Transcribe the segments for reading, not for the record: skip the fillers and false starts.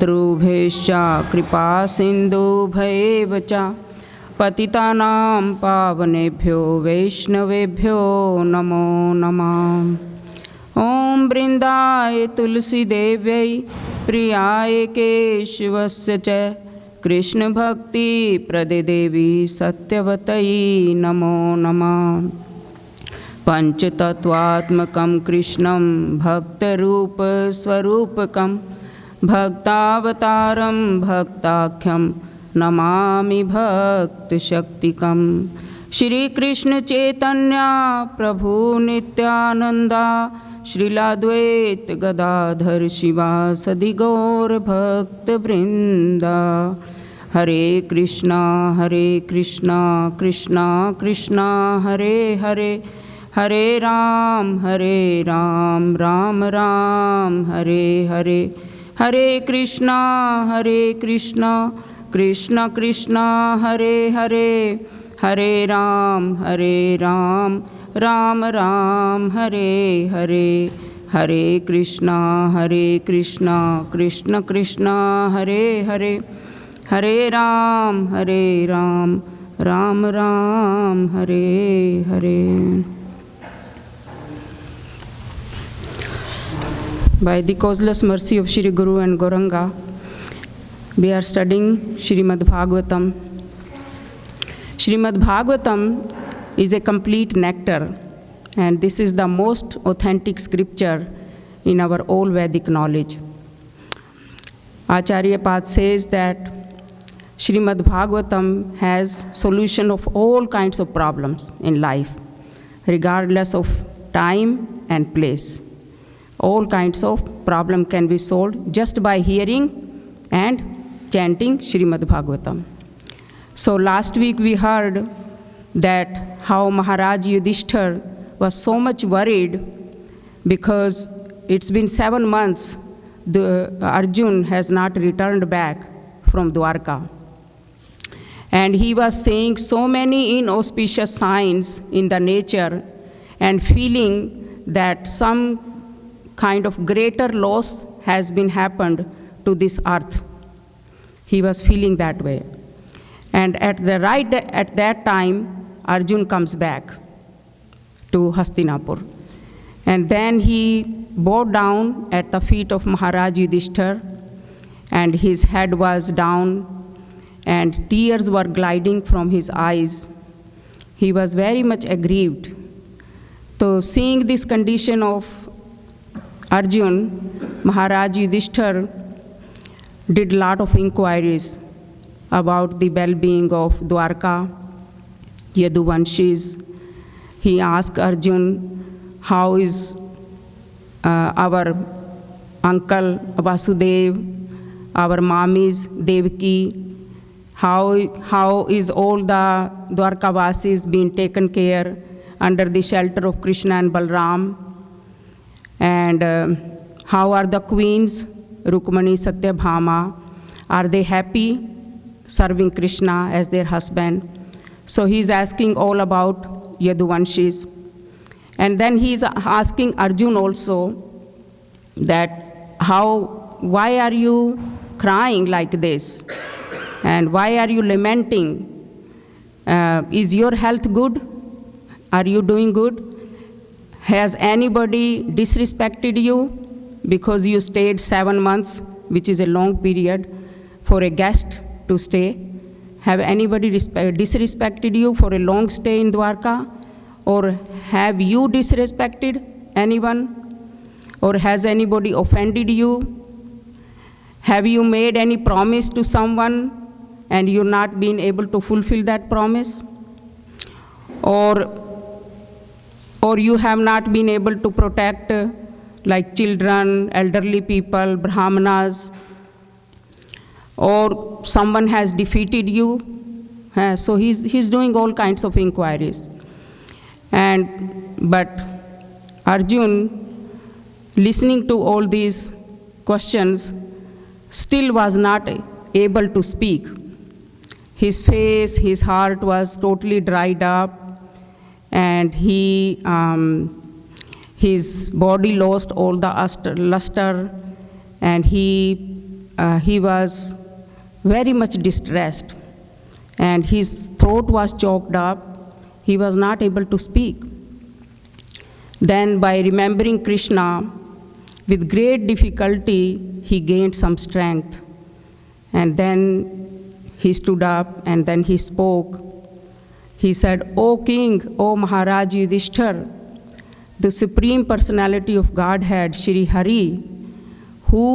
ध्रुभेश्च कृपा सिन्धुभैव च पतितानां पावनेभ्यो वैष्णवेभ्यो नमो नमः। ॐ वृन्दाय तुलसीदेव्यै प्रियाय केशवस्य च कृष्णभक्तिप्रदे देवी सत्यवत्यै नमो नमः। पंचतत्वात्मकं कृष्णं भक्तरूपस्वरूपकं भक्तावतारं भक्ताख्यं नमामि भक्तशक्तिकं। श्रीकृष्ण चैतन्य प्रभु नित्यानंदा श्रीलाद्वैत गदाधर शिवासदि गौर भक्तवृंदा। हरे कृष्णा कृष्णा कृष्णा हरे हरे, हरे राम राम राम हरे हरे। हरे कृष्णा कृष्णा कृष्णा हरे हरे, हरे राम राम राम हरे हरे। हरे कृष्णा कृष्णा कृष्णा हरे हरे, हरे Ram Ram Ram Hare Hare. By the causeless mercy of Shri Guru and Gauranga, we are studying Srimad Bhagavatam. Srimad Bhagavatam is a complete nectar, and this is the most authentic scripture in our all Vedic knowledge. Acharya Pad says that Srimad Bhagavatam has solution of all kinds of problems in life, regardless of time and place. All kinds of problem can be solved just by hearing and chanting Srimad Bhagavatam. So last week we heard that how Maharaj Yudhishthir was so much worried because it's been 7 months Arjun has not returned back from Dwarka. And he was seeing so many inauspicious signs in the nature and feeling that some kind of greater loss has been happened to this earth. He was feeling that way. And at that time, Arjun comes back to Hastinapur. And then he bowed down at the feet of Maharaj Yudhishthir, and his head was down, and tears were gliding from his eyes. He was very much aggrieved. So seeing this condition of Arjun, Maharaj Yudhishthir did a lot of inquiries about the well-being of Dwarka, Yaduvanshis. He asked Arjun, how is our uncle Vasudev, our mommies Devaki, how is all the Dwarkavasis being taken care under the shelter of Krishna and Balram? And how are the queens, Rukmani, Satyabhama? Are they happy serving Krishna as their husband? So he's asking all about Yaduvanshis. And then he's asking Arjun also that why are you crying like this? And why are you lamenting? Is your health good? Are you doing good? Has anybody disrespected you because you stayed 7 months, which is a long period for a guest to stay? Have anybody disrespected you for a long stay in Dwarka? Or have you disrespected anyone? Or has anybody offended you? Have you made any promise to someone and you're not been able to fulfill that promise? Or you have not been able to protect like children, elderly people, brahmanas, or someone has defeated you? So he's doing all kinds of inquiries. But Arjun, listening to all these questions, still was not able to speak. His face, his heart was totally dried up, and his body lost all the luster, and he he was very much distressed, and his throat was choked up. He was not able to speak. Then, by remembering Krishna, with great difficulty, he gained some strength. And then he stood up, and then he spoke. He said, "O King, O Maharaj Yudhishthir, the Supreme Personality of Godhead, Shri Hari, who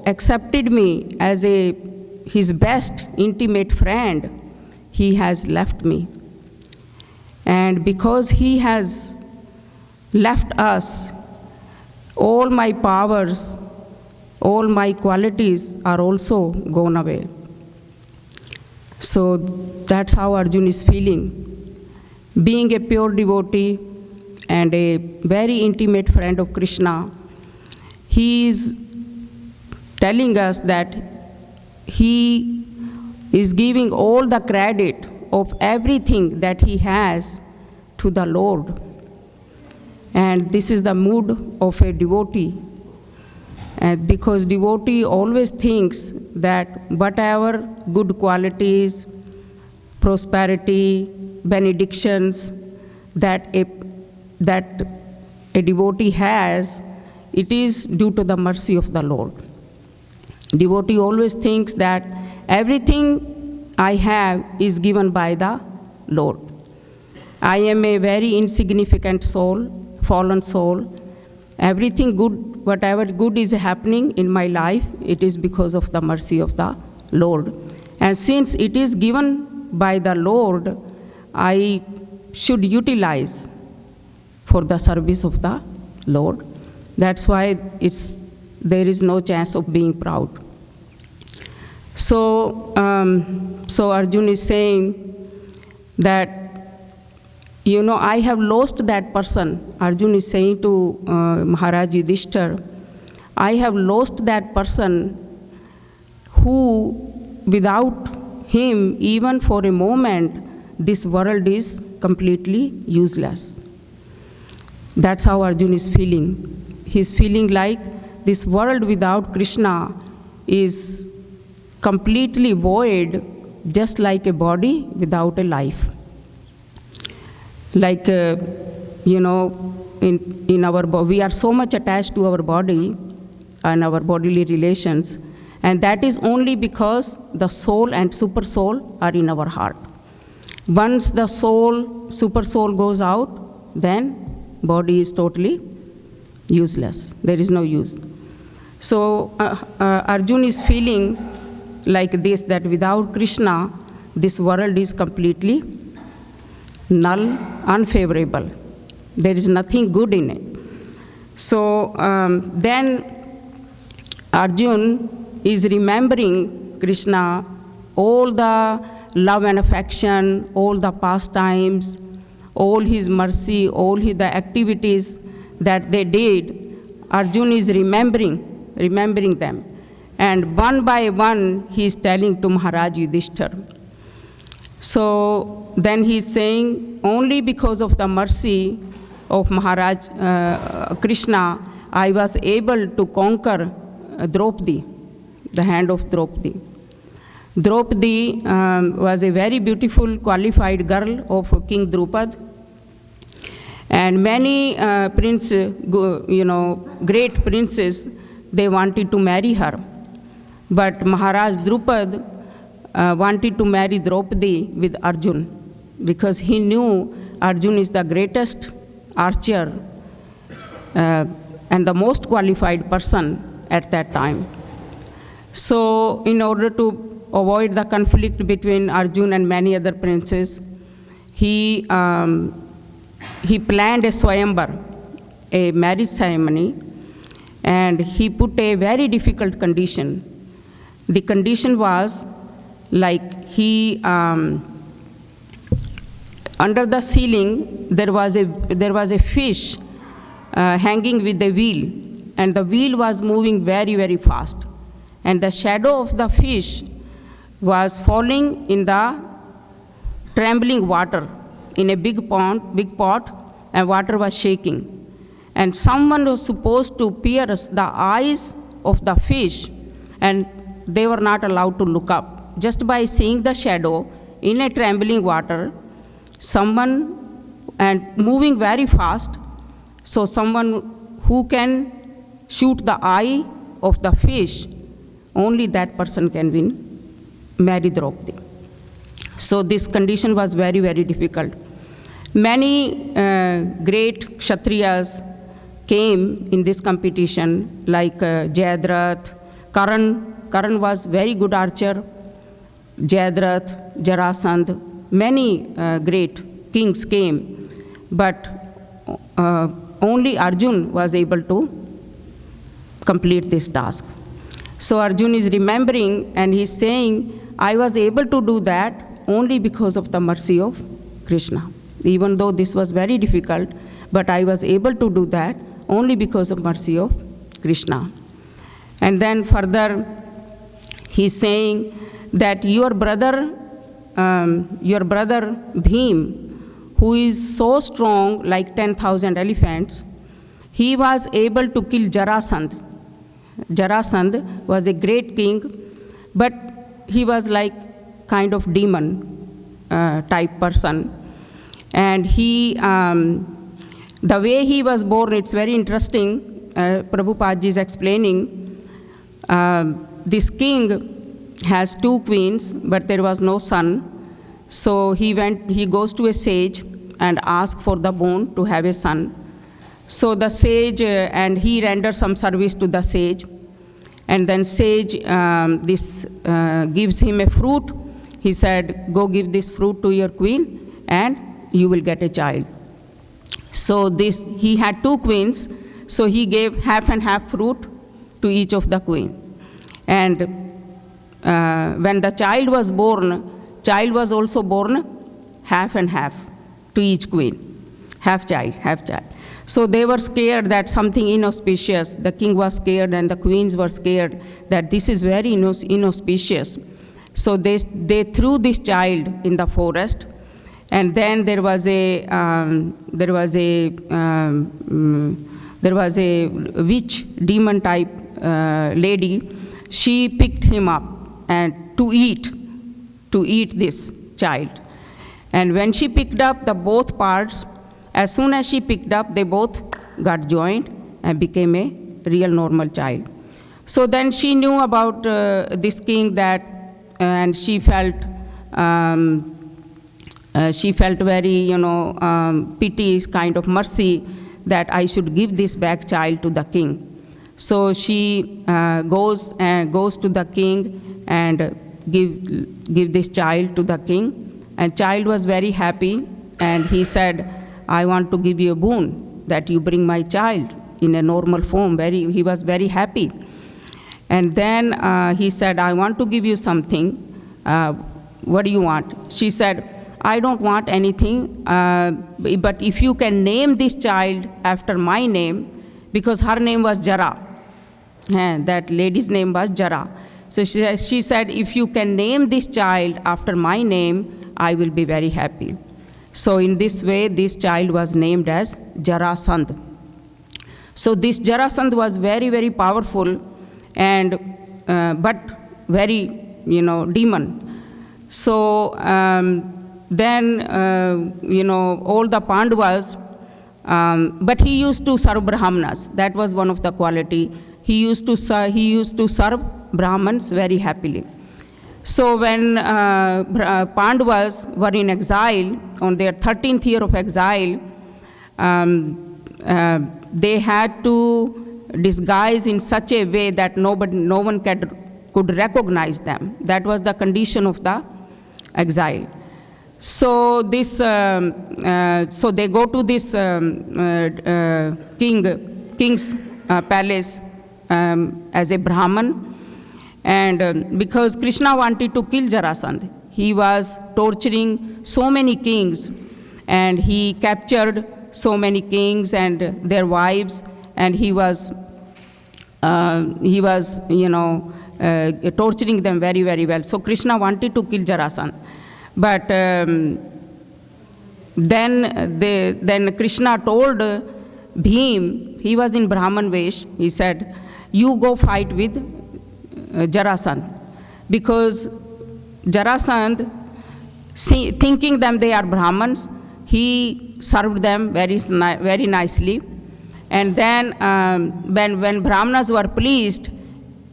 accepted me as his best intimate friend, he has left me. And because he has left us, all my powers, all my qualities are also gone away." So that's how Arjuna is feeling. Being a pure devotee and a very intimate friend of Krishna, he is telling us that he is giving all the credit of everything that he has to the Lord. And this is the mood of a devotee. And because devotee always thinks that whatever good qualities, prosperity, benedictions that a devotee has, it is due to the mercy of the Lord. Devotee always thinks that everything I have is given by the Lord. I am a very insignificant soul, fallen soul. Everything good, whatever good is happening in my life, it is because of the mercy of the Lord. And since it is given by the Lord, I should utilize for the service of the Lord. That's why there is no chance of being proud. So Arjuna is saying that, I have lost that person. Arjuna is saying to Maharaj Yudhishthir, I have lost that person who, without him, even for a moment, this world is completely useless. That's how Arjuna is feeling. He's feeling like this world without Krishna is completely void, just like a body without a life. Like, in our body, we are so much attached to our body and our bodily relations, and that is only because the soul and super soul are in our heart. Once the soul, super soul goes out, then body is totally useless. There is no use. So Arjuna is feeling like this, that without Krishna, this world is completely null, unfavorable. There is nothing good in it. So then Arjuna is remembering Krishna, all the love and affection, all the pastimes, all his mercy, all the activities that they did. Arjuna is remembering them. And one by one, he is telling to Maharaj Yudhishthir. So then he is saying, only because of the mercy of Maharaj Krishna, I was able to conquer Draupadi, the hand of Draupadi. Draupadi was a very beautiful, qualified girl of King Drupad. And many great princes, they wanted to marry her. But Maharaj Drupad wanted to marry Draupadi with Arjuna, because he knew Arjuna is the greatest archer and the most qualified person at that time. So in order to avoid the conflict between Arjuna and many other princes, he planned a Swayamvar, a marriage ceremony, and he put a very difficult condition. The condition was like under the ceiling there was a fish hanging with the wheel, and the wheel was moving very, very fast, and the shadow of the fish was falling in the trembling water in a big pot, and water was shaking. And someone was supposed to pierce the eyes of the fish and they were not allowed to look up. Just by seeing the shadow in a trembling water, someone and moving very fast, so someone who can shoot the eye of the fish, only that person can win, marry Draupadi. So this condition was very, very difficult. Many great Kshatriyas came in this competition, like Jayadratha, Karan. Karan was very good archer. Jayadratha, Jarasandh, many great kings came, but only Arjun was able to complete this task. So Arjun is remembering and he's saying, I was able to do that only because of the mercy of Krishna. Even though this was very difficult, but I was able to do that only because of mercy of Krishna. And then further, he's saying that your brother Bhim, who is so strong like 10,000 elephants, he was able to kill Jarasandh. Jarasandh was a great king, but he was like kind of demon type person. And he, the way he was born, it's very interesting. Prabhupada is explaining, this king has two queens, but there was no son. So he goes to a sage and asks for the boon to have a son. So the sage, and he renders some service to the sage. And then sage gives him a fruit. He said, go give this fruit to your queen and you will get a child. So he had two queens, so he gave half and half fruit to each of the queen. And when the child was born, child was also born half and half to each queen, half child, half child. So they were scared that something inauspicious, the king was scared and the queens were scared that this is very inauspicious. So they threw this child in the forest, and then there was a witch, demon type lady. She picked him up and to eat this child. And when she picked up the both parts, as soon as she picked up, they both got joined and became a real normal child. So then she knew about this king and she felt very, pity, kind of mercy that I should give this back child to the king. So she goes to the king and give this child to the king. And child was very happy, and he said, I want to give you a boon that you bring my child in a normal form. He was very happy. And then he said, I want to give you something. What do you want? She said, I don't want anything, but if you can name this child after my name, because her name was Jara. That lady's name was Jara. So she said, if you can name this child after my name, I will be very happy. So in this way, this child was named as Jarasandh. So this Jarasandh was very, very powerful, and but very, demon. So then, all the Pandavas, but he used to serve Brahmanas. That was one of the quality. He used to serve Brahmins very happily. So when Pandavas were in exile, on their 13th year of exile, they had to disguise in such a way that no one could recognize them. That was the condition of the exile. So so they go to this king's palace as a Brahman. And because Krishna wanted to kill Jarasandh, he was torturing so many kings, and he captured so many kings and their wives, and he was torturing them very, very well. So Krishna wanted to kill Jarasandh, but then Krishna told Bhim, he was in Brahman Vesh, he said, you go fight with Jarasandh, because Jarasandh, thinking them they are Brahmins, he served them very nicely. And then when Brahmanas were pleased,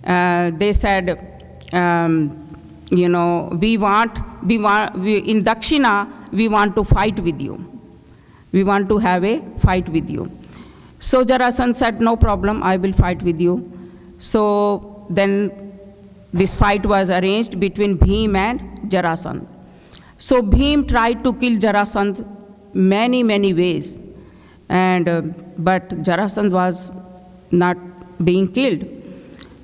they said, in Dakshina, we want to fight with you. We want to have a fight with you. So Jarasandh said, no problem, I will fight with you. So then this fight was arranged between Bhim and Jarasandh. So Bhim tried to kill Jarasandh many ways, but Jarasandh was not being killed.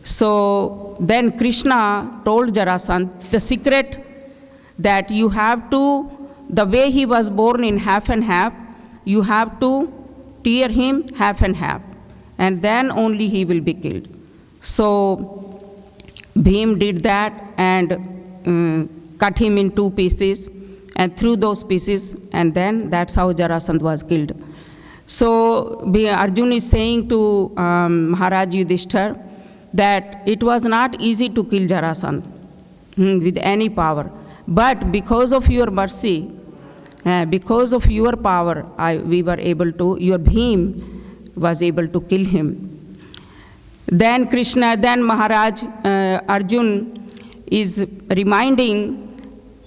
So then Krishna told Jarasandh the secret that you have to, the way he was born in half and half, you have to tear him half and half, and then only he will be killed. So Bhim did that and cut him in 2 pieces and threw those pieces, and then that's how Jarasandh was killed. So Arjuna is saying to Maharaj Yudhishthira that it was not easy to kill Jarasandh with any power, but because of your mercy, because of your power, we were able to, your Bhim was able to kill him. Then Maharaj Arjun is reminding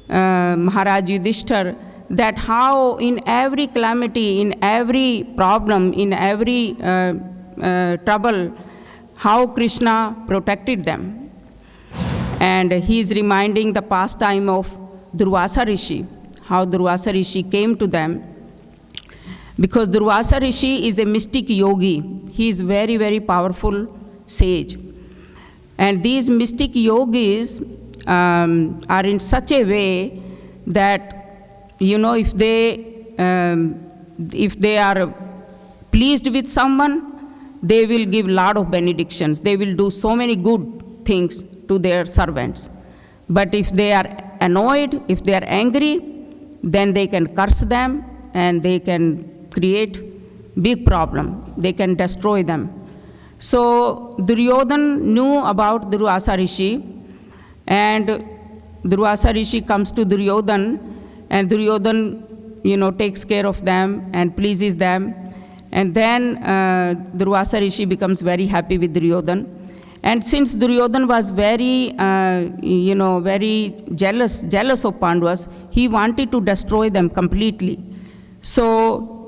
Maharaj Yudhishthira that how in every calamity, in every problem, in every trouble, how Krishna protected them. And he is reminding the pastime of Durvasa Rishi, how Durvasa Rishi came to them. Because Durvasa Rishi is a mystic yogi. He is very powerful sage. And these mystic yogis are in such a way that, if they are pleased with someone, they will give lot of benedictions. They will do so many good things to their servants. But if they are annoyed, if they are angry, then they can curse them and they can create big problem. They can destroy them. So Duryodhan knew about Durvasa Rishi, and Durvasa Rishi comes to Duryodhan, and Duryodhan, takes care of them and pleases them. And then Durvasa Rishi becomes very happy with Duryodhan. And since Duryodhan was very, very jealous of Pandavas, he wanted to destroy them completely. So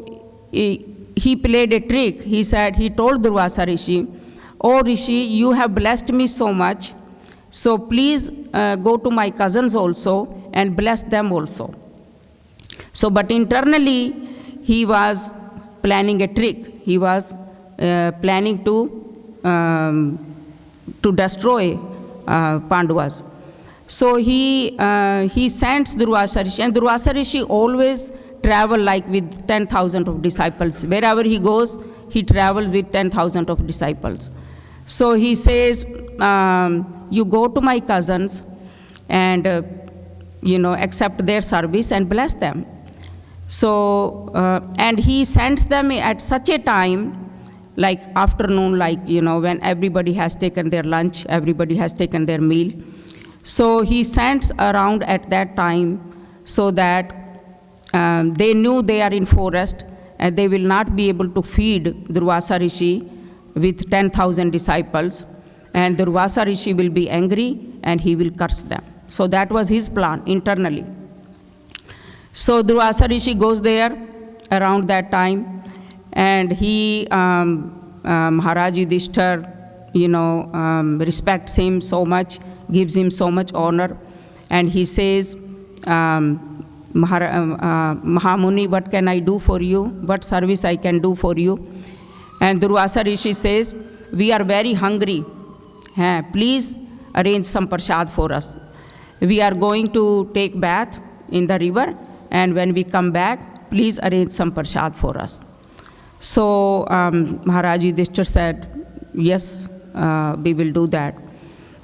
he played a trick. He told Durvasa Rishi, "Oh Rishi, you have blessed me so much, so please go to my cousins also and bless them also." So, but internally, he was planning a trick. He was planning to destroy Pandavas. So he sends Durvasa Rishi, and Durvasa Rishi always travel like with 10,000 of disciples. Wherever he goes, he travels with 10,000 of disciples. So he says, you go to my cousins and, accept their service and bless them. So, and he sends them at such a time, like afternoon, when everybody has taken their lunch, everybody has taken their meal. So he sends around at that time so that they knew they are in forest and they will not be able to feed Durvasa Rishi with 10,000 disciples, and Durvasa Rishi will be angry and he will curse them. So that was his plan internally. So Durvasa Rishi goes there around that time, and he, Maharaj Yudhishthira, respects him so much, gives him so much honor, and he says, Mahamuni, what can I do for you? What service I can do for you? And Durvasa Rishi says, we are very hungry. Please arrange some prasad for us. We are going to take bath in the river, and when we come back, please arrange some prasad for us. So Maharaj Yudhishthira said, yes, we will do that.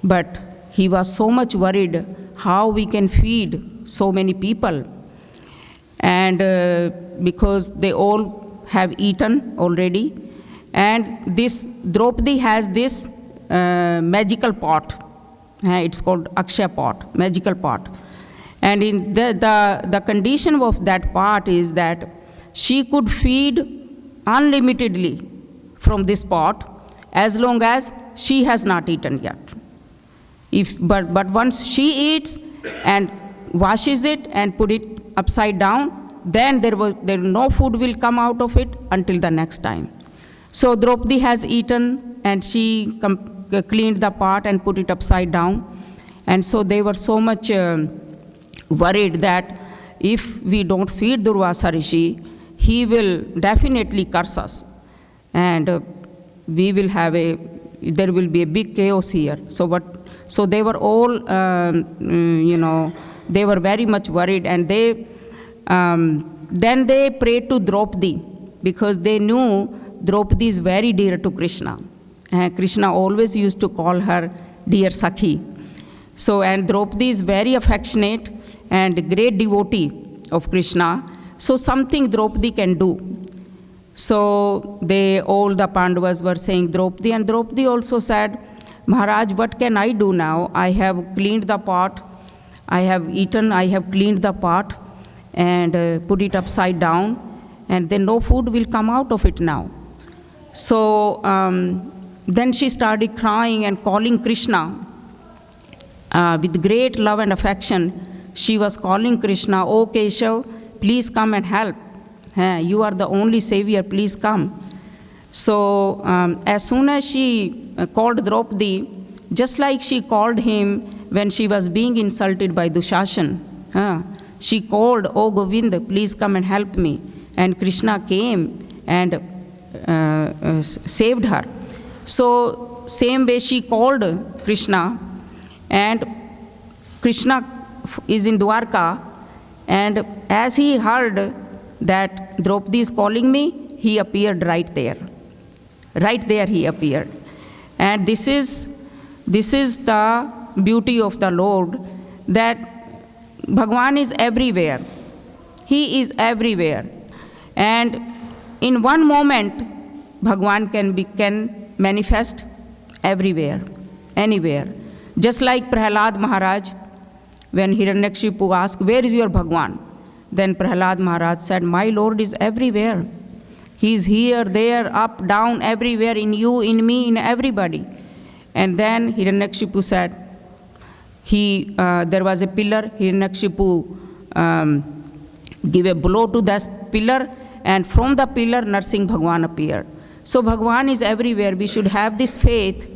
But he was so much worried how we can feed so many people. And because they all have eaten already, and this Draupadi has this magical pot. It's called Akshaya pot, magical pot. And in the condition of that pot is that she could feed unlimitedly from this pot as long as she has not eaten yet. But once she eats and washes it and put it upside down, then no food will come out of it until the next time. So Draupadi has eaten and she cleaned the pot and put it upside down. And so they were so much worried that if we don't feed Durvasa Rishi, he will definitely curse us. And there will be a big chaos here. So they were all, they were very much worried, and then they prayed to Draupadi because they knew Draupadi is very dear to Krishna. Krishna always used to call her dear Sakhi. So, and Draupadi is very affectionate and great devotee of Krishna. So something Draupadi can do. So all the Pandavas were saying Draupadi, and Draupadi also said, Maharaj, what can I do now? I have cleaned the pot, I have eaten, I have cleaned the pot and put it upside down, and then no food will come out of it now. So then she started crying and calling Krishna with great love and affection. She was calling Krishna, "Oh Keshav, please come and help. You are the only savior, please come." So as soon as she called Draupadi, just like she called him when she was being insulted by Dushasan, she called, "Oh Govind, please come and help me." And Krishna came and saved her. So same way she called Krishna, and Krishna is in Dwarka, and as he heard that Draupadi is calling me, he appeared right there. Right there he appeared. And this is the beauty of the Lord, that Bhagwan is everywhere. He is everywhere. And in one moment, Bhagwan can manifest everywhere, anywhere. Just like Prahlad Maharaj, when Hiranyakashipu asked, "Where is your Bhagwan?" Then Prahlad Maharaj said, "My Lord is everywhere. He is here, there, up, down, everywhere, in you, in me, in everybody." And then Hiranyakashipu said, there was a pillar, Hiranyakashipu gave a blow to that pillar, and from the pillar, Narsingh Bhagwan appeared. So Bhagwan is everywhere. We should have this faith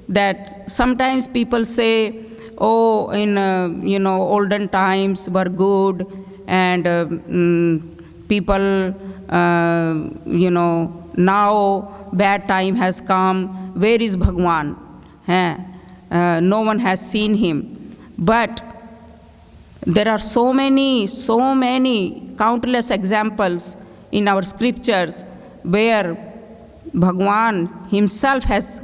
that sometimes people say, "Oh, in olden times were good, and people, now bad time has come. Where is Bhagwan? No one has seen him." But there are so many, countless examples in our scriptures where Bhagwan himself has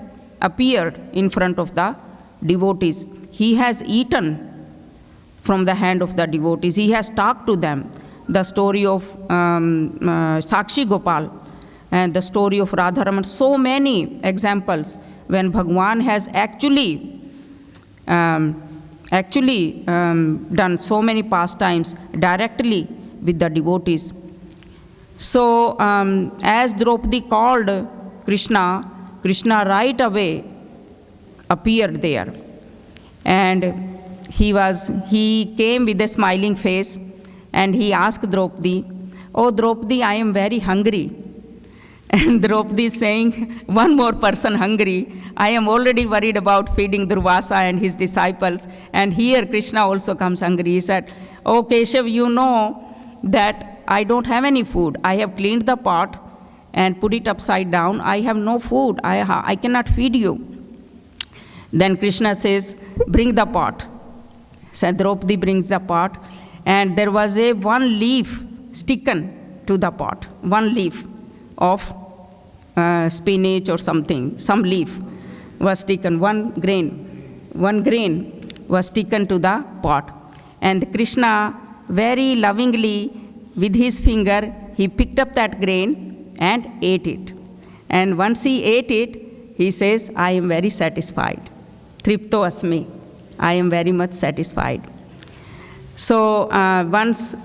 appeared in front of the devotees. He has eaten from the hand of the devotees. He has talked to them. The story of Sakshi Gopal and the story of Radharaman, so many examples when Bhagwan has actually done so many pastimes directly with the devotees. So as Draupadi called Krishna, Krishna right away appeared there. And he came with a smiling face, and he asked Draupadi, "Oh Draupadi, I am very hungry." And Draupadi is saying, "One more person hungry. I am already worried about feeding Durvasa and his disciples, and here Krishna also comes hungry." He said, "Oh Keshav, you know that I don't have any food. I have cleaned the pot and put it upside down. I have no food. I cannot feed you." Then Krishna says, "Bring the pot." So Draupadi brings the pot, and there was one leaf sticken to the pot, one leaf of spinach or something, some leaf was sticken, one grain was sticken to the pot. And Krishna very lovingly with his finger, he picked up that grain and ate it. And once he ate it, he says, "I am very satisfied. Tripto asmi." I am very much satisfied. So once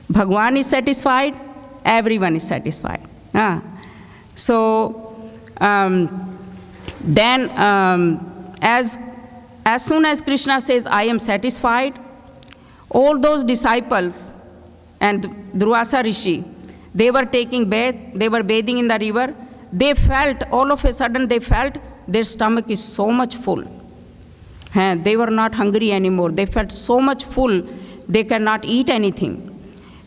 Bhagwan is satisfied, everyone is satisfied. So then as soon as Krishna says, I am satisfied, all those disciples and Durvasa Rishi, they were taking bath, they were bathing in the river. They felt, all of a sudden they felt their stomach is so much full. They were not hungry anymore. They felt so much full, they cannot eat anything.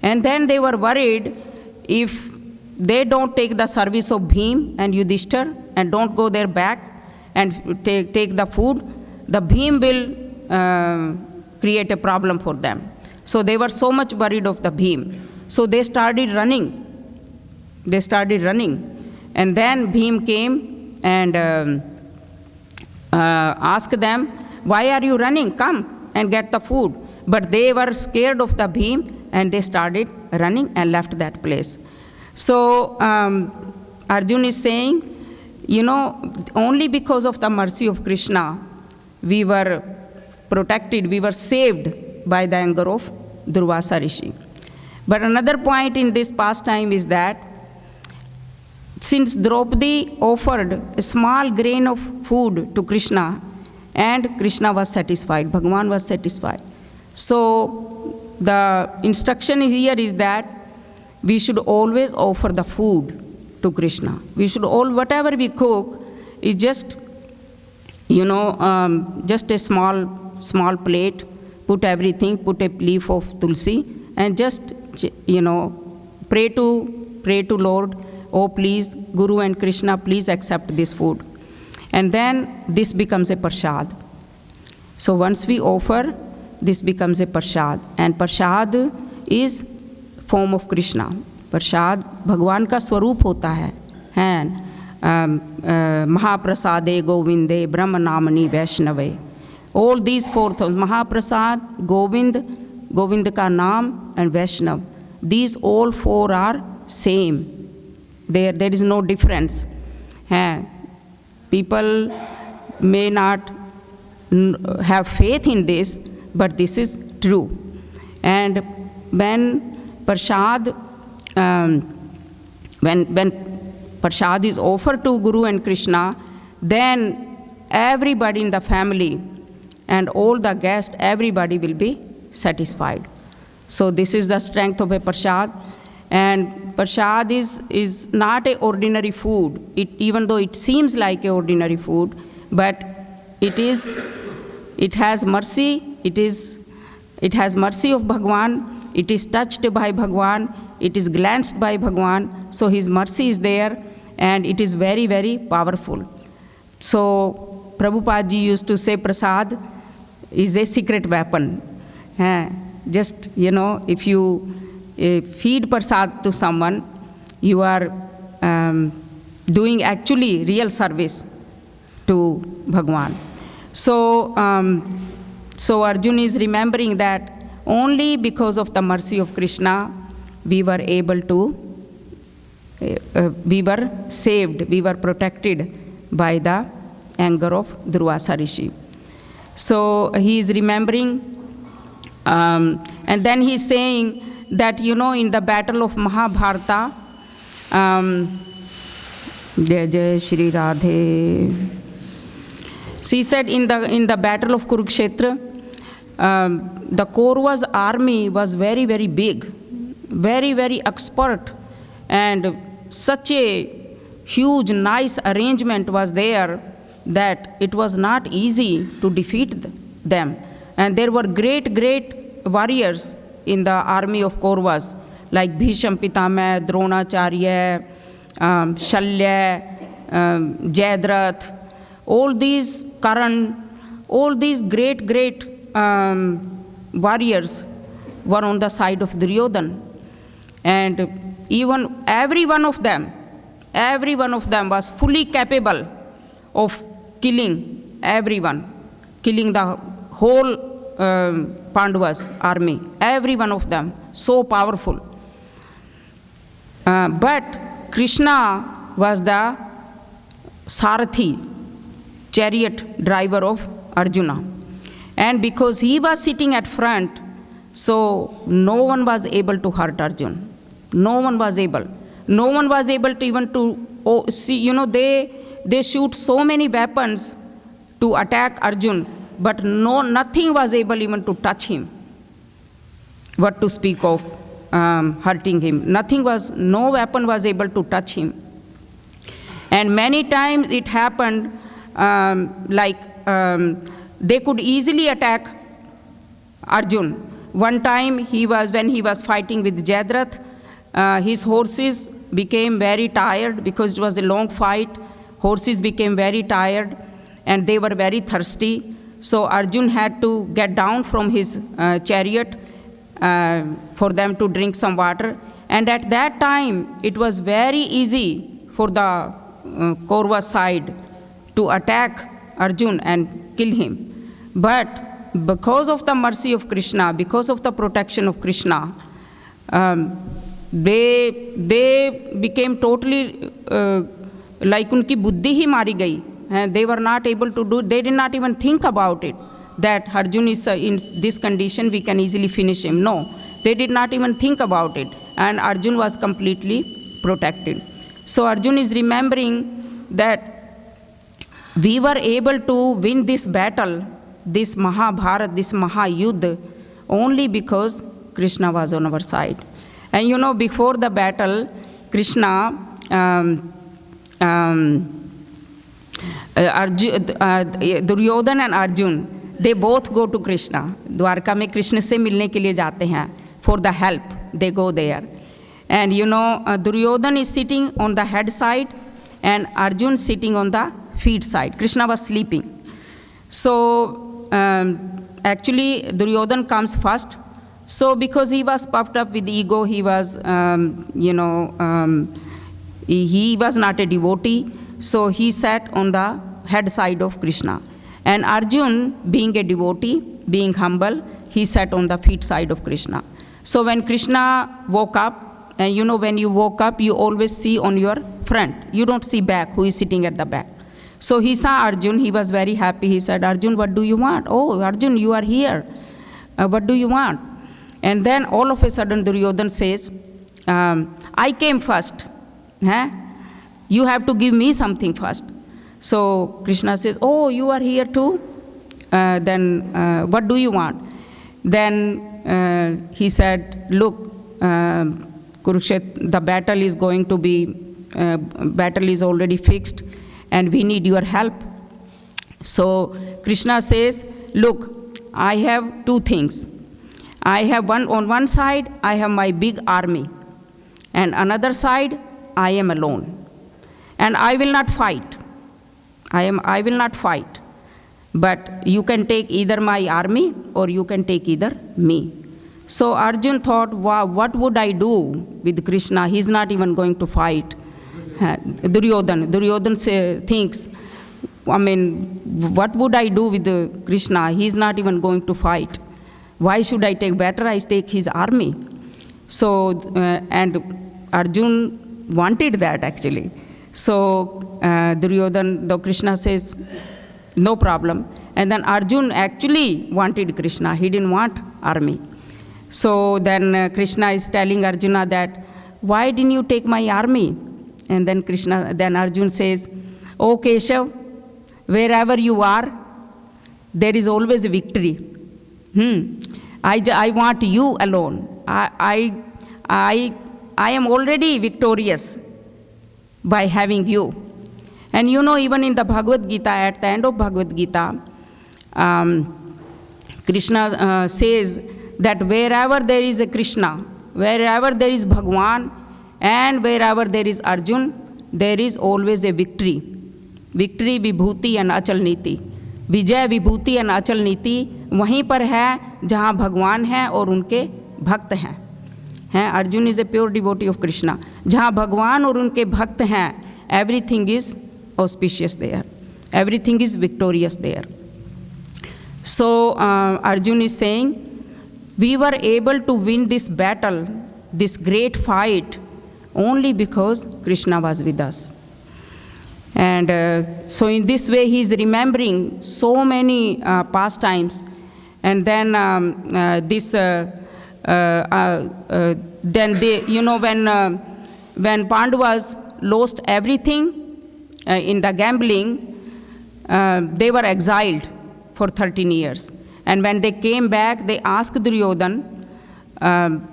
And then they were worried, if they don't take the service of Bhim and Yudhishthir and don't go there back and take the food, the Bhim will create a problem for them. So they were so much worried of the Bhim. So they started running. And then Bhim came and asked them, why are you running? Come and get the food. But they were scared of the Bhim and they started running and left that place. So Arjun is saying, only because of the mercy of Krishna, we were protected, we were saved by the anger of Durvasa Rishi. But another point in this pastime is that since Draupadi offered a small grain of food to Krishna, and Krishna was satisfied, Bhagavan was satisfied. So the instruction here is that we should always offer the food to Krishna. We should whatever we cook is just, just a small plate, put everything, put a leaf of tulsi, and just, pray to Lord, oh please, Guru and Krishna, please accept this food. And then this becomes a prasad. So once we offer, this becomes a prasad. And prasad is form of Krishna. Prasad भगवान का स्वरूप होता है महाप्रसादे गोविंदे ब्रह्म नामनि वैष्णवे. All these four things, Mahaprasad, Govind का नाम, and Vaishnav, these all four are same. There is no difference. People may not have faith in this, but this is true. And when prasad, when prasad is offered to Guru and Krishna, then everybody in the family and all the guests, everybody will be satisfied. So this is the strength of a prasad. And prasad is not an ordinary food, even though it seems like an ordinary food, but it has mercy, it has mercy of Bhagwan, it is touched by Bhagwan, it is glanced by Bhagwan, so his mercy is there, and it is very, very powerful. So Prabhupada ji used to say prasad is a secret weapon. Just, if you feed prasad to someone, you are doing actually real service to Bhagwan. So Arjuna is remembering that only because of the mercy of Krishna, we were able to, we were saved, we were protected by the anger of Durvasa Rishi. So he is remembering, and then he is saying that, in the battle of Mahabharata, Jai Jai Shri Radhe. She said in the battle of Kurukshetra, the Kauravas army was very, very big, very, very expert, and such a huge, nice arrangement was there that it was not easy to defeat them. And there were great, great warriors in the army of Kauravas, like Bhisham Pitama, Dronacharya, Shalya, Jayadratha, all these Karan, all these great, great warriors were on the side of Duryodhana. And even every one of them was fully capable of killing everyone, killing the whole Pandavas army, every one of them, so powerful. But Krishna was the Sarathi, chariot driver of Arjuna. And because he was sitting at front, so no one was able to hurt Arjun. No one was able. No one was able to even to see, they shoot so many weapons to attack Arjun, but nothing was able even to touch him. What to speak of hurting him? No weapon was able to touch him. And many times it happened they could easily attack Arjun. One time when he was fighting with Jayadratha, his horses became very tired because it was a long fight. Horses became very tired and they were very thirsty. So Arjun had to get down from his chariot for them to drink some water. And at that time, it was very easy for the Kaurava side to attack Arjun and kill him. But because of the mercy of Krishna, because of the protection of Krishna, they became totally like उनकी बुद्धि ही मारी गई. They were not able to do, they did not even think about it, that Arjun is in this condition, we can easily finish him. No, they did not even think about it. And Arjun was completely protected. So Arjun is remembering that we were able to win this battle, this Mahabharat, this Mahayuddha, only because Krishna was on our side. And before the battle, Krishna, Duryodhan and Arjun, they both go to Krishna. Dwarka में कृष्ण से मिलने के लिए जाते हैं. For the help, they go there. And Duryodhan is sitting on the head side and Arjun sitting on the feet side. Krishna was sleeping. So actually Duryodhan comes first. So because he was puffed up with ego, he was, he was not a devotee. So he sat on the head side of Krishna. And Arjun, being a devotee, being humble, he sat on the feet side of Krishna. So when Krishna woke up, and when you woke up, you always see on your front. You don't see back, who is sitting at the back. So he saw Arjun, he was very happy. He said, Arjun, what do you want? Oh, Arjun, you are here. What do you want? And then all of a sudden Duryodhan says, I came first. You have to give me something first. So Krishna says, oh, you are here too? Then what do you want? Then he said, look, Kurukshetra, the battle is going to be, battle is already fixed and we need your help. So Krishna says, look, I have two things. I have on one side, I have my big army, and another side, I am alone. And I will not fight. I will not fight. But you can take either my army or you can take either me. So Arjun thought, wow, what would I do with Krishna? He's not even going to fight. Duryodhan thinks, what would I do with Krishna? He's not even going to fight. Why should I take? Better I take his army. So, and Arjun wanted that actually. So Duryodhan, though Krishna says, no problem. And then Arjun actually wanted Krishna. He didn't want army. So then Krishna is telling Arjuna that, why didn't you take my army? And then Arjun says, oh Keshav, wherever you are, there is always a victory. I want you alone. I am already victorious by having you. And even in the Bhagavad Gita, at the end of Bhagavad Gita, Krishna says that wherever there is a Krishna, wherever there is Bhagwan, and wherever there is Arjun, there is always a victory. Victory, Vibhuti and Achal Niti. विजय विभूति और अचल नीति वहीं पर है जहाँ भगवान हैं और उनके भक्त हैं Arjun is a pure devotee of Krishna. जहाँ भगवान और उनके भक्त हैं, everything is auspicious there, everything is victorious there. So Arjun is saying, we were able to win this battle, this great fight, only because Krishna was with us. And so in this way he is remembering so many pastimes, And then then they, when Pandavas lost everything in the gambling, they were exiled for 13 years. And when they came back, they asked Duryodhana,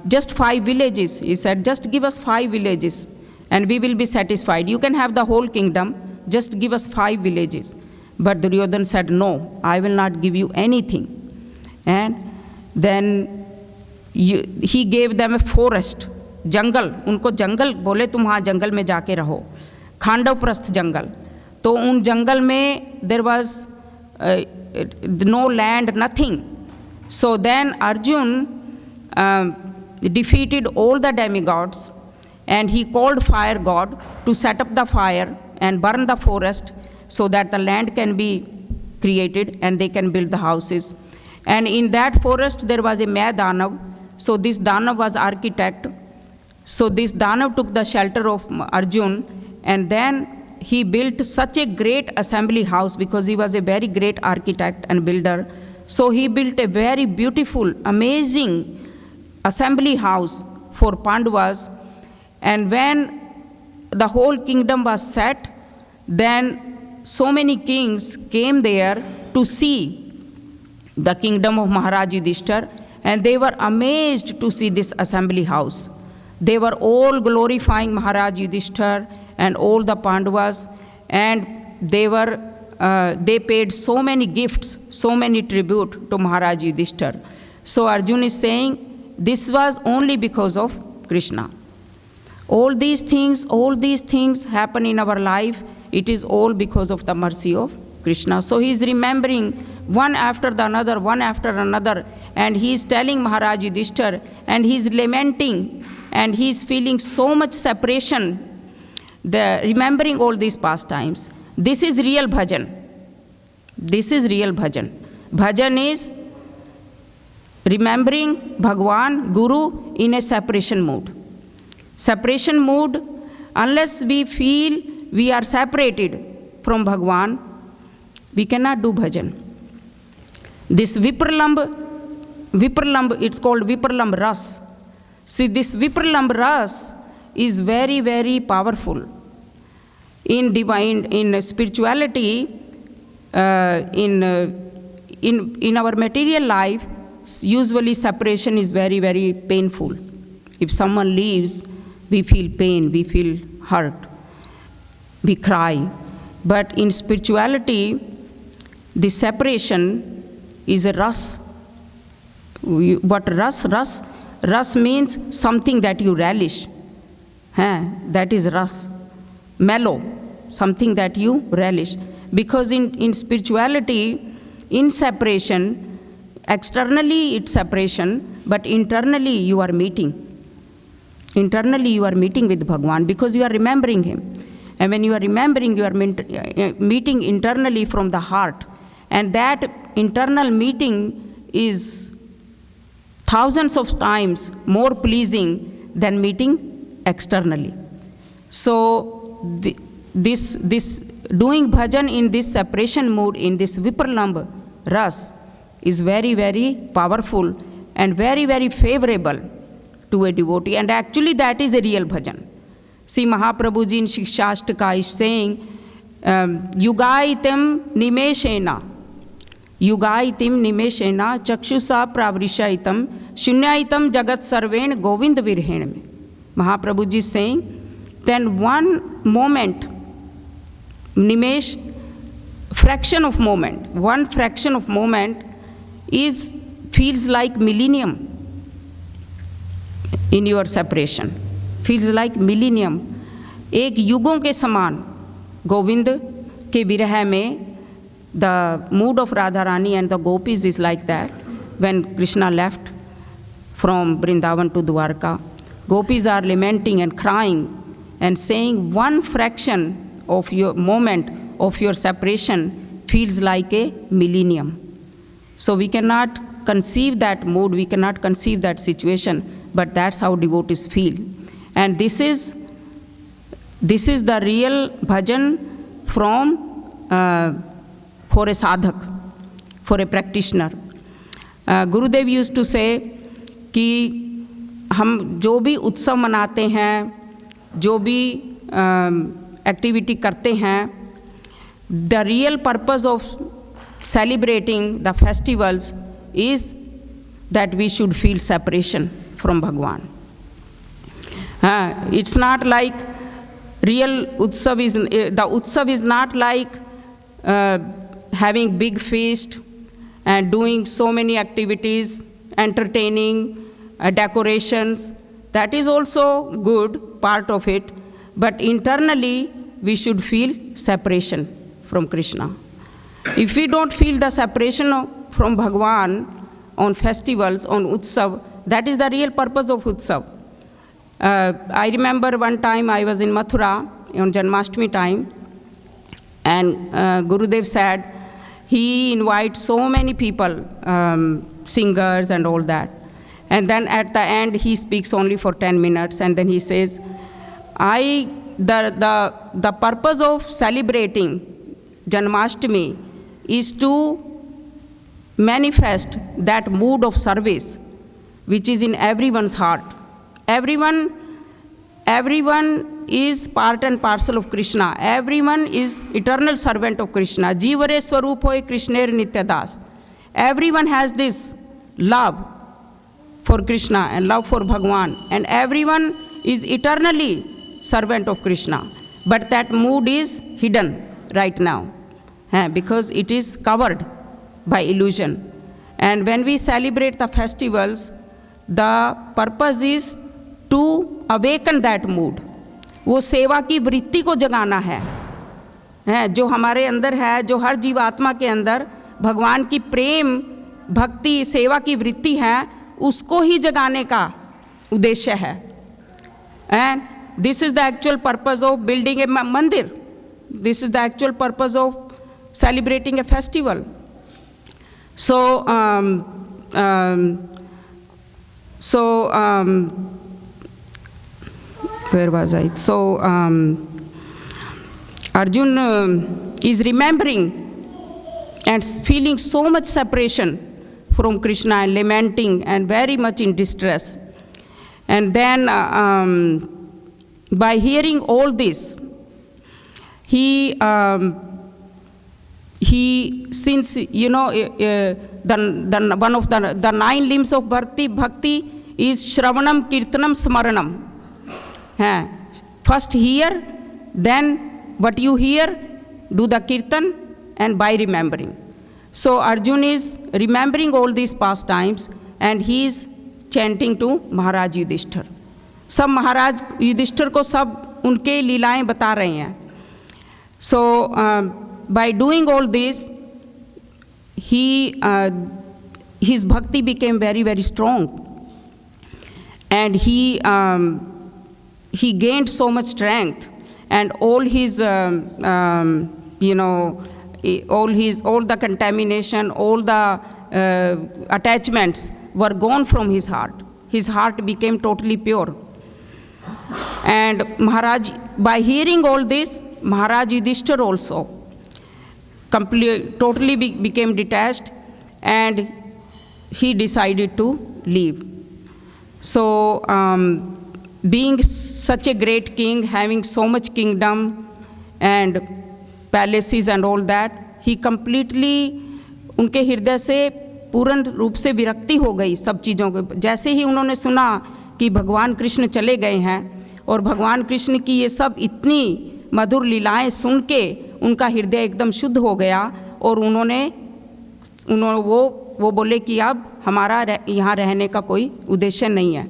just 5 villages. He said, just give us 5 villages and we will be satisfied. You can have the whole kingdom, just give us 5 villages. But Duryodhana said, no, I will not give you anything. And then he gave them a forest, जंगल, उनको जंगल बोले तुम वहाँ जंगल में जाके रहो, खांडवप्रस्थ जंगल. तो उन जंगल में there was no land, nothing. So then Arjun defeated all the demigods, and he called fire god to set up the fire and burn the forest so that the land can be created and they can build the houses. And in that forest there was a mad Danav. So this Danav was architect. So this Danav took the shelter of Arjun, and then he built such a great assembly house because he was a very great architect and builder. So he built a very beautiful, amazing assembly house for Pandavas. And when the whole kingdom was set, then so many kings came there to see the kingdom of Maharaj Yudhishthira, and they were amazed to see this assembly house. They were all glorifying Maharaj Yudhishthira and all the Pandavas, and they paid so many gifts, so many tribute to Maharaj Yudhishthira. So Arjun is saying, this was only because of Krishna. All these things happen in our life, it is all because of the mercy of Krishna. So he is remembering one after another, and he is telling Maharaj Yudhishthira, and he is lamenting, and he is feeling so much separation, remembering all these pastimes. This is real bhajan. This is real bhajan. Bhajan is remembering Bhagwan, Guru in a separation mood. Separation mood, unless we feel we are separated from Bhagwan, we cannot do bhajan. This Vipralamb, it's called Vipralamb Ras. See, this Vipralamb Ras is very, very powerful. In spirituality, in our material life, usually separation is very, very painful. If someone leaves, we feel pain, we feel hurt, we cry. But in spirituality, the separation is a ras. What ras? Ras means something that you relish. That is ras. Mellow, something that you relish. Because in spirituality, in separation, externally it's separation, but internally you are meeting. Internally you are meeting with Bhagwan because you are remembering him. And when you are remembering, you are meeting internally from the heart. And that internal meeting is thousands of times more pleasing than meeting externally. So this doing bhajan in this separation mood, in this Vipralamb Ras, is very, very powerful and very, very favorable to a devotee. And actually that is a real bhajan. See, Mahaprabhuji in Shikshashtaka is saying, Yugaitam nimeshena, chakshusa pravrishaitam, shunyaitam jagat sarven govind virhen. Mahaprabhuji is saying, then one moment, nimesh, one fraction of moment feels like millennium in your separation. Feels like millennium. एक युगों के समान गोविंद के विरह में, the mood of Radharani and the gopis is like that. When Krishna left from Vrindavan to Dwarka, gopis are lamenting and crying and saying one fraction of your moment of your separation feels like a millennium. So we cannot conceive that mood, we cannot conceive that situation, but that's how devotees feel. And this is the real bhajan for a sadhak, for a practitioner. Gurudev used to से कि हम जो भी उत्सव मनाते हैं, जो भी एक्टिविटी करते हैं, the real purpose of celebrating the festivals is that we should feel separation from Bhagwan. It's not like real utsav is, the utsav is not like having big feast and doing so many activities, entertaining, decorations. That is also good, part of it. But internally, we should feel separation from Krishna. If we don't feel the separation from Bhagwan on festivals, on Utsav, that is the real purpose of Utsav. I remember one time I was in Mathura on Janmashtami time, and Gurudev said he invites so many people, singers and all that. And then at the end he speaks only for 10 minutes, and then he says, the purpose of celebrating Janmashtami is to manifest that mood of service which is in everyone's heart. Everyone is part and parcel of Krishna. Everyone is eternal servant of Krishna. Jivare swarup hoy Krishner nityadas. Everyone has this love for Krishna and love for Bhagwan, and everyone is eternally servant of Krishna. But that mood is hidden right now because it is covered by illusion. And when we celebrate the festivals, the purpose is to awaken that mood. वो सेवा की वृत्ति को जगाना है जो हमारे अंदर है, जो हर जीवात्मा के अंदर भगवान की प्रेम, भक्ति, सेवा की वृत्ति है, उसको ही जगाने का उद्देश्य है. And this is the actual purpose of building a mandir. This is the actual purpose of celebrating a festival. So, where was I? So, Arjun is remembering and feeling so much separation from Krishna and lamenting and very much in distress. And then by hearing all this, he since you know one of the 9 limbs of bhakti is Shravanam, Kirtanam, Smaranam. First hear, then what you hear, do the kirtan, and by remembering. So Arjun is remembering all these pastimes, and he is chanting to Maharaj Yudhishthir. सब महाराज युधिष्ठिर को सब उनके लीलाएं बता रहे हैं. So by doing all this, his bhakti became very, very strong, and he gained so much strength, and all his all the contamination, all the attachments were gone from his heart. His heart became totally pure. And Maharaj, by hearing all this, Maharaj Yudhishthir also totally became detached, and he decided to leave. So being such a great king, having so much kingdom and palaces and all that, he completely, उनके हृदय से पूर्ण रूप से विरक्ति हो गई सब चीज़ों को. जैसे ही उन्होंने सुना कि भगवान कृष्ण चले गए हैं और भगवान कृष्ण की ये सब इतनी मधुर लीलाएं सुन के उनका हृदय एकदम शुद्ध हो गया, और उन्होंने वो बोले कि अब हमारा यहाँ रहने का कोई उद्देश्य नहीं है,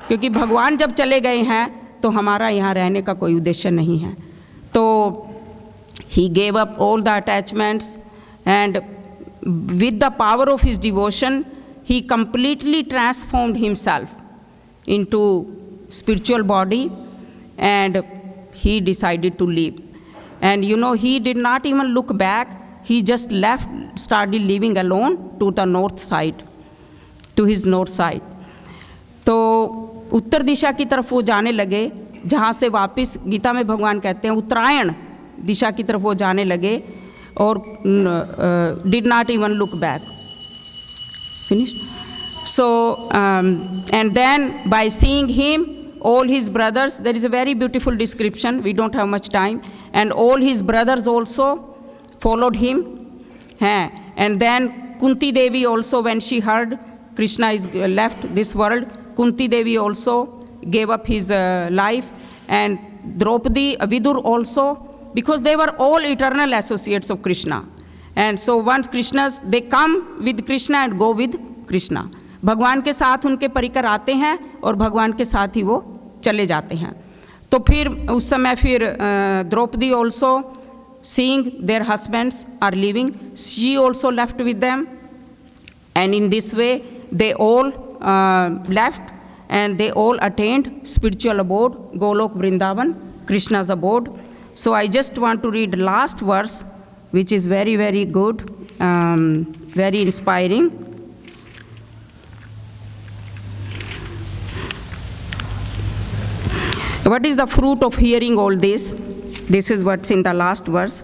क्योंकि भगवान जब चले गए हैं तो हमारा यहाँ रहने का कोई उद्देश्य नहीं है. तो he gave up all the attachments, and with the power of his devotion, he completely transformed himself into spiritual body, and he decided to leave. And he did not even look back. He just left, started living alone to the north side, to his north side. तो उत्तर दिशा की तरफ वो जाने लगे, जहाँ से वापस गीता में भगवान कहते हैं उत्तरायण दिशा की तरफ वो जाने लगे, और did not even look back. Finish? So, and then by seeing him, all his brothers, there is a very beautiful description, we don't have much time, and all his brothers also followed him. And then Kunti Devi also, when she heard Krishna is left this world, Kunti Devi also gave up his life, and Draupadi, Vidur also, because they were all eternal associates of Krishna. And so once Krishna's, they come with Krishna and go with Krishna. भगवान के साथ उनके परिकर आते हैं और भगवान के साथ ही वो चले जाते हैं. तो फिर उस समय फिर Draupadi also seeing their husbands are leaving, she also left with them, and in this way they all left, and they all attained spiritual abode, Golok Vrindavan, Krishna's abode. So I just want to read last verse, which is very, very good, very inspiring. What is the fruit of hearing all this? This is what's in the last verse.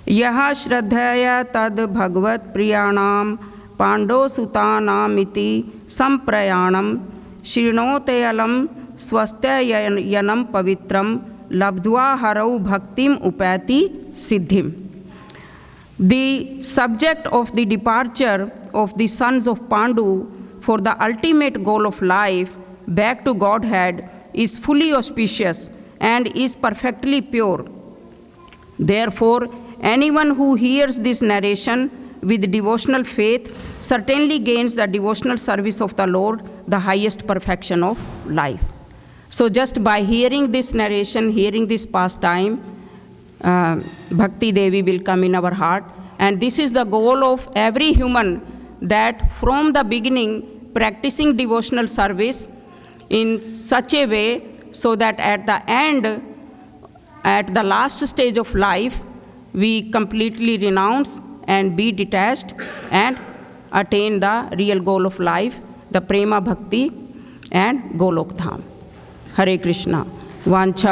Yaha shraddhaya tad bhagavat priyanam pando sutanam iti samprayanam shrinote alam swastya yanam pavitram labdhva harau bhaktim upati siddhim. The subject of the departure of the sons of Pandu for the ultimate goal of life, back to Godhead, is fully auspicious and is perfectly pure. Therefore, anyone who hears this narration with devotional faith certainly gains the devotional service of the Lord, the highest perfection of life. So just by hearing this narration, hearing this pastime, Bhakti Devi will come in our heart. And this is the goal of every human, that from the beginning, practicing devotional service in such a way so that at the end, at the last stage of life, we completely renounce and be detached and attain the real goal of life, the Prema Bhakti and Golok Dham. Hare Krishna. Vancha